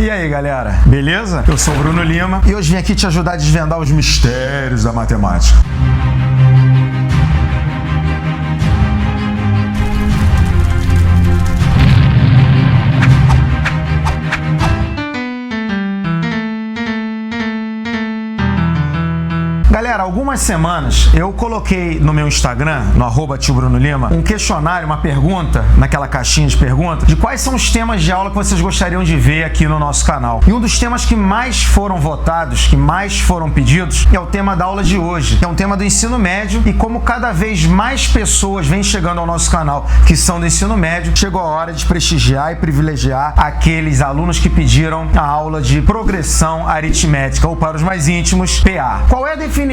E aí, galera, beleza? Eu sou o Bruno Lima e hoje vim aqui te ajudar a desvendar os mistérios da matemática. Galera, algumas semanas eu coloquei no meu Instagram, no @tiobruno_lima, um questionário, uma pergunta, naquela caixinha de perguntas, de quais são os temas de aula que vocês gostariam de ver aqui no nosso canal. E um dos temas que mais foram votados, que mais foram pedidos, é o tema da aula de hoje, que é um tema do ensino médio, e como cada vez mais pessoas vêm chegando ao nosso canal que são do ensino médio, chegou a hora de prestigiar e privilegiar aqueles alunos que pediram a aula de progressão aritmética, ou para os mais íntimos, PA. Qual é a definição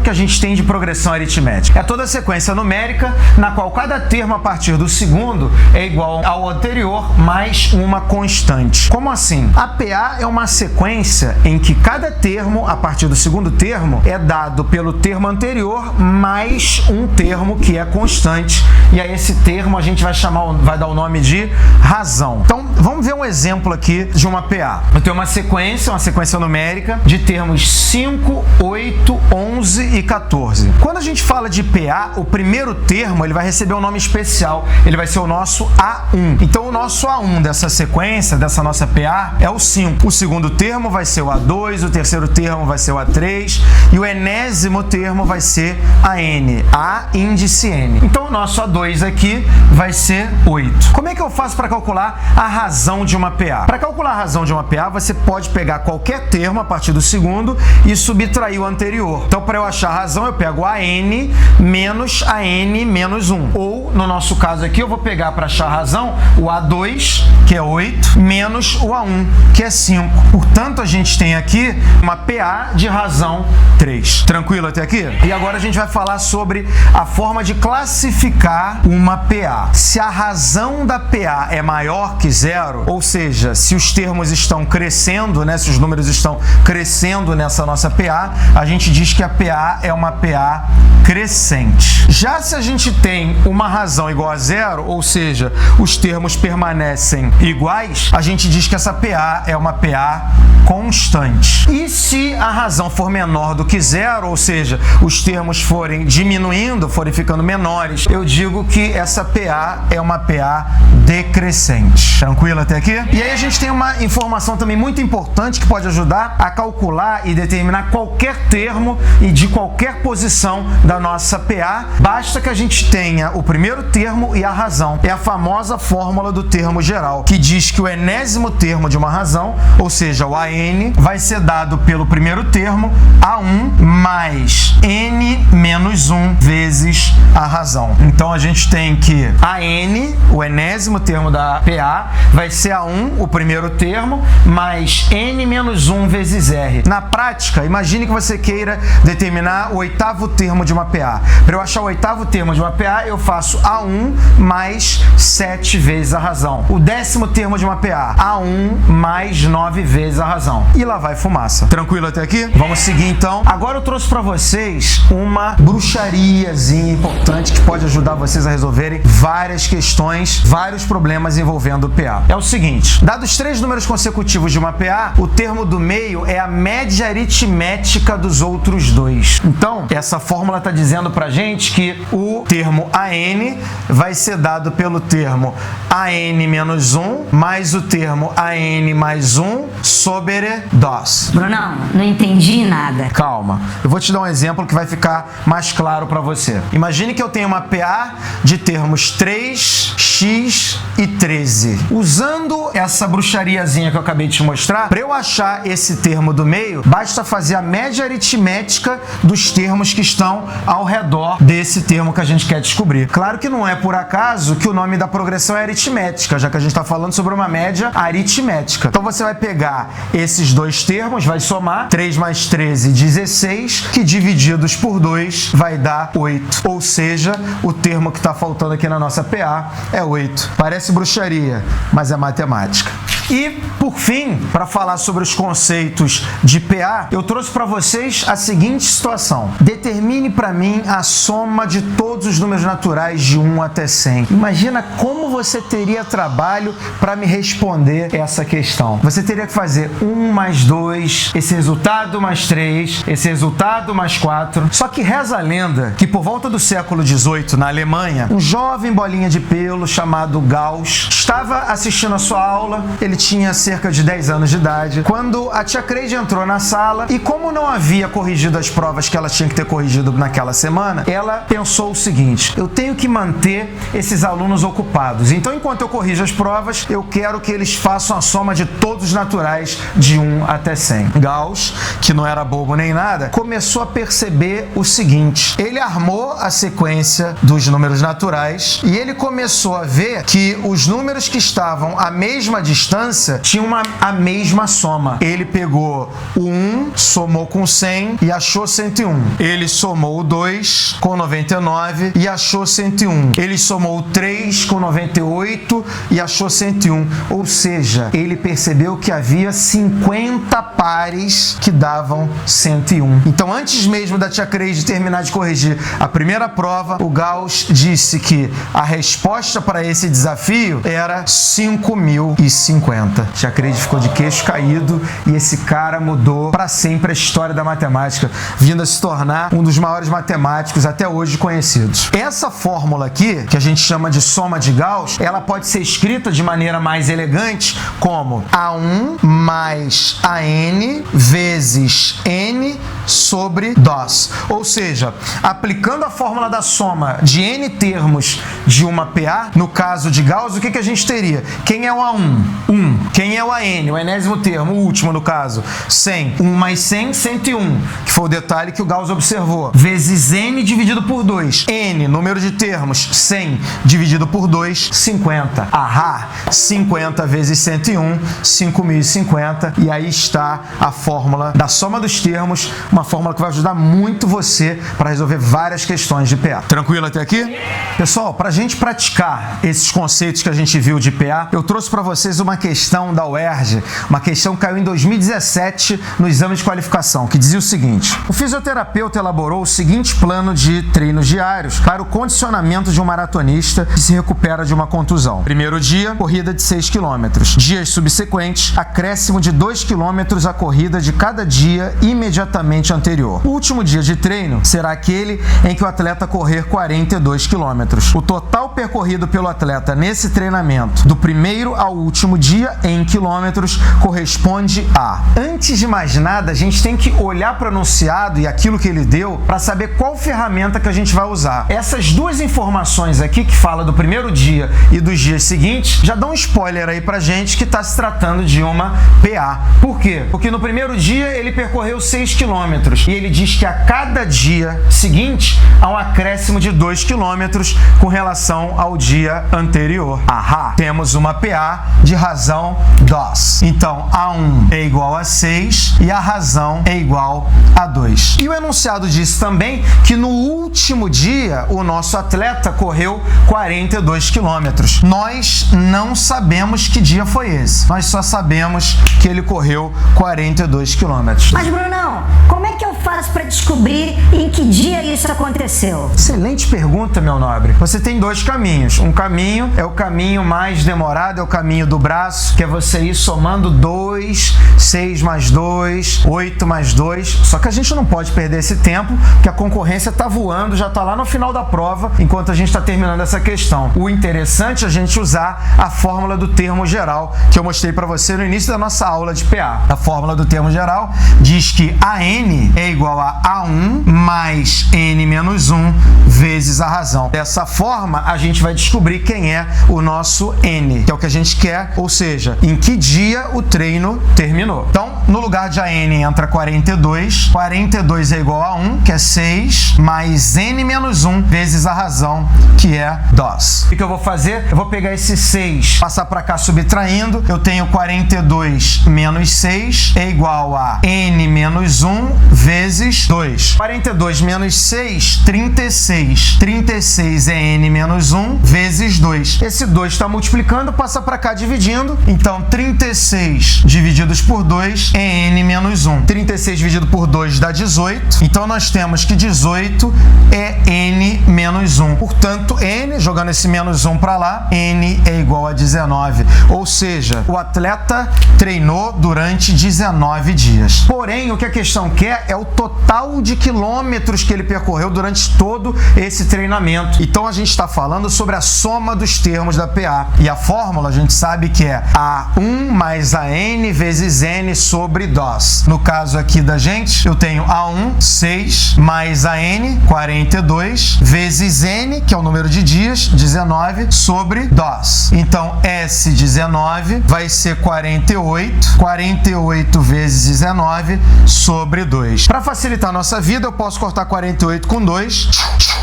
que a gente tem de progressão aritmética? É toda a sequência numérica na qual cada termo a partir do segundo é igual ao anterior mais uma constante. Como assim? A PA é uma sequência em que cada termo a partir do segundo termo é dado pelo termo anterior mais um termo que é constante, e a esse termo a gente vai dar o nome de razão. Então, vamos ver um exemplo aqui de uma PA. Eu tenho uma sequência numérica de termos 5, 8, 11 e 14. Quando a gente fala de PA, o primeiro termo ele vai receber um nome especial, ele vai ser o nosso A1. Então o nosso A1 dessa sequência, dessa nossa PA, é o 5. O segundo termo vai ser o A2, o terceiro termo vai ser o A3 e o enésimo termo vai ser a N, A índice N. Então o nosso A2 aqui vai ser 8. Como é que eu faço para calcular a razão de uma PA? Para calcular a razão de uma PA, você pode pegar qualquer termo a partir do segundo e subtrair o anterior. Então, para eu achar a razão, eu pego a N menos a N menos 1. Ou, no nosso caso aqui, eu vou pegar para achar a razão o A2, que é 8, menos o A1, que é 5. Portanto, a gente tem aqui uma PA de razão 3. Tranquilo até aqui? E agora a gente vai falar sobre a forma de classificar uma PA. Se a razão da PA é maior que zero, ou seja, se os termos estão crescendo, né, se os números estão crescendo nessa nossa PA, a gente diz que a PA é uma PA crescente. Já se a gente tem uma razão igual a zero, ou seja, os termos permanecem iguais, a gente diz que essa PA é uma PA constante. E se a razão for menor do que zero, ou seja, os termos forem diminuindo, forem ficando menores, eu digo que essa PA é uma PA decrescente. Tranquilo até aqui? E aí a gente tem uma informação também muito importante que pode ajudar a calcular e determinar qualquer termo e de qualquer posição da nossa PA. Basta que a gente tenha o primeiro termo e a razão. É a famosa fórmula do termo geral, que diz que o enésimo termo de uma razão, ou seja, o AN, vai ser dado pelo primeiro termo, A1, mais N menos 1 vezes a razão. Então a gente tem que AN, o enésimo termo da PA, vai ser A1, o primeiro termo, mais N menos 1 vezes R. Na prática, imagine que você queira determinar o oitavo termo de uma PA. Para eu achar o oitavo termo de uma PA, eu faço A1 mais 7 vezes a razão. O décimo termo de uma PA, A1 mais 9 vezes a razão. E lá vai fumaça. Tranquilo até aqui? Vamos seguir então. Agora eu trouxe para vocês uma bruxariazinha importante que pode ajudar vocês a resolverem várias questões, vários problemas envolvendo o PA. É o seguinte, dados 3 números consecutivos de uma PA, o termo do meio é a média aritmética dos outros dois. Então, essa fórmula está dizendo pra gente que o termo AN vai ser dado pelo termo AN menos 1 mais o termo AN mais 1 sobre 2. Brunão, não entendi nada. Calma, eu vou te dar um exemplo que vai ficar mais claro para você. Imagine que eu tenho uma PA de termos 3, X e 13. Usando essa bruxariazinha que eu acabei de te mostrar, para eu achar esse termo do meio, basta fazer a média aritmética dos termos que estão ao redor desse termo que a gente quer descobrir. Claro que não é por acaso que o nome da progressão é aritmética, já que a gente está falando sobre uma média aritmética. Então você vai pegar esses dois termos, vai somar 3 mais 13, 16, que divididos por 2 vai dar 8. Ou seja, o termo que está faltando aqui na nossa PA é 8. Parece bruxaria, mas é matemática. E, por fim, para falar sobre os conceitos de PA, eu trouxe para vocês a seguinte situação. Determine para mim a soma de todos os números naturais de 1 até 100. Imagina como você teria trabalho para me responder essa questão. Você teria que fazer 1 mais 2, esse resultado mais 3, esse resultado mais 4. Só que reza a lenda que por volta do século XVIII, na Alemanha, um jovem bolinha de pelo chamado Gauss estava assistindo a sua aula. Ele tinha cerca de 10 anos de idade, quando a tia Creide entrou na sala e, como não havia corrigido as provas que ela tinha que ter corrigido naquela semana, ela pensou o seguinte: eu tenho que manter esses alunos ocupados, então enquanto eu corrijo as provas, eu quero que eles façam a soma de todos os naturais de 1 até 100. Gauss, que não era bobo nem nada, começou a perceber o seguinte: ele armou a sequência dos números naturais e ele começou a ver que os números que estavam à mesma distância tinham a mesma soma. Ele pegou o 1, somou com 100 e achou 101. Ele somou o 2 com 99 e achou 101. Ele somou o 3 com 98 e achou 101. Ou seja, ele percebeu que havia 50 pares que davam 101. Então, antes mesmo da tia Creide terminar de corrigir a primeira prova, o Gauss disse que a resposta para esse desafio era 5.050. Tia Creide ficou de queixo caído e esse cara mudou para sempre a história da matemática, vindo a se tornar um dos maiores matemáticos até hoje conhecidos. Essa fórmula aqui, que a gente chama de soma de Gauss, ela pode ser escrita de maneira mais elegante como A1 mais AN vezes N sobre 2. Ou seja, aplicando a fórmula da soma de N termos de uma PA, no caso de Gauss, o que a gente teria? Quem é o A1? 1. Quem é o AN? O enésimo termo, o último no caso. 100. 1 mais 100, 101. Que foi o detalhe que o Gauss observou. Vezes N dividido por 2. N, número de termos. 100 dividido por 2, 50. Ahá! 50 vezes 101, 5.050. E aí está a fórmula da soma dos termos, uma fórmula que vai ajudar muito você para resolver várias questões de PA. Tranquilo até aqui? Pessoal, para a gente praticar esses conceitos que a gente viu de PA, eu trouxe para vocês uma questão da UERJ, uma questão que caiu em 2017 no exame de qualificação, que dizia o seguinte: o fisioterapeuta elaborou o seguinte plano de treinos diários para o condicionamento de um maratonista que se recupera de uma contusão. Primeiro dia, corrida de 6 km. Dias subsequentes, acréscimo de 2 km à corrida de cada dia imediatamente anterior. O último dia de treino será aquele em que o atleta correr 42 km. O total percorrido pelo atleta nesse treinamento, do primeiro ao último dia em quilômetros, corresponde a... Antes de mais nada, a gente tem que olhar para o enunciado e aquilo que ele deu para saber qual ferramenta que a gente vai usar. Essas duas informações aqui, que fala do primeiro dia e dos dias seguintes, já dão um spoiler aí pra gente que está se tratando de uma PA. Por quê? Porque no primeiro dia ele percorreu 6 km e ele diz que a cada dia seguinte há um acréscimo de 2 km com relação ao dia anterior. Ahá! Temos uma PA de razão 2. Então, A1 é igual a 6 e a razão é igual a 2. E o enunciado diz também que no último dia o nosso atleta correu 42 quilômetros. Nós não sabemos que dia foi esse. Nós só sabemos que ele correu 42 quilômetros. Mas, Brunão, como é que eu faço para descobrir em que dia isso aconteceu? Excelente pergunta, meu nobre. Você tem dois caminhos. Um caminho é o caminho mais demorado, é o caminho do braço, que é você ir somando 2, 6 mais 2, 8 mais 2. Só que a gente não pode perder esse tempo, que a concorrência tá voando, já tá lá no final da prova, enquanto a gente está terminando essa questão. O interessante é a gente usar a fórmula do termo geral, que eu mostrei para você no início da nossa aula de PA. A fórmula do termo geral diz que AN é igual a A1 mais N menos 1 vezes a razão. Dessa forma, a gente vai descobrir quem é o nosso N, que é o que a gente quer, ou seja, em que dia o treino terminou. Então, no lugar de AN entra 42. 42 é igual a 1, que é 6, mais N menos 1 vezes a razão, que é 2. O que eu vou fazer? Eu vou pegar esse 6, passar para cá subtraindo. Eu tenho 42 menos 6 é igual a N menos 1 vezes 2. 42 menos 6, 36. 36 é n menos 1 vezes 2. Esse 2 está multiplicando, passa para cá dividindo. Então, 36 divididos por 2 é n menos 1. 36 dividido por 2 dá 18. Então, nós temos que 18 é n menos 1. Portanto, n, jogando esse menos 1 para lá, n é igual a 19. Ou seja, o atleta treinou durante 19 dias. Porém, o que a questão quer é o total de quilômetros que ele percorreu durante todo esse treinamento. Então, a gente está falando sobre a soma dos termos da PA. E a fórmula, a gente sabe que é A1 mais AN vezes N sobre 2. No caso aqui da gente, eu tenho A1, 6, mais AN, 42, vezes N, que é o número de dias, 19, sobre 2. Então, S19 vai ser 48. 48 vezes 19 sobre 2. Para facilitar a nossa vida, eu posso cortar 48 com 2.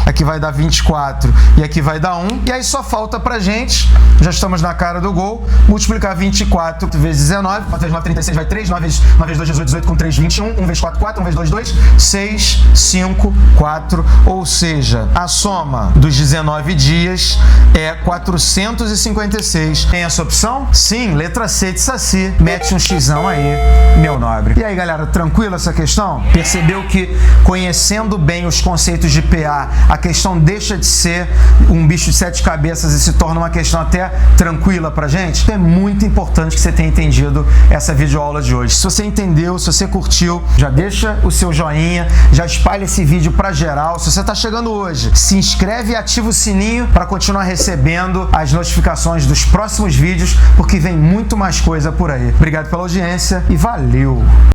Aqui vai dar 24 e aqui vai dar 1. E aí só falta pra gente, já estamos na cara do gol, multiplicar 24 vezes 19. 4 vezes 9, 36 vai 3. 9 vezes 2, 18. 18 com 3, 21. 1 vezes 4, 4. 1 vezes 2, 2. 6, 5, 4. Ou seja, a soma dos 19 dias é 456. Tem essa opção? Sim, letra C de Saci. Mete um xão aí, meu nobre. E aí, galera, tranquilo essa questão? Percebeu que conhecendo bem os conceitos de PA, a questão deixa de ser um bicho de 7 cabeças e se torna uma questão até tranquila pra gente? É muito importante que você tenha entendido essa videoaula de hoje. Se você entendeu, se você curtiu, já deixa o seu joinha, já espalha esse vídeo pra geral. Se você tá chegando hoje, se inscreve e ativa o sininho para continuar recebendo as notificações dos próximos vídeos, porque vem muito mais coisa por aí. Obrigado pela audiência e valeu!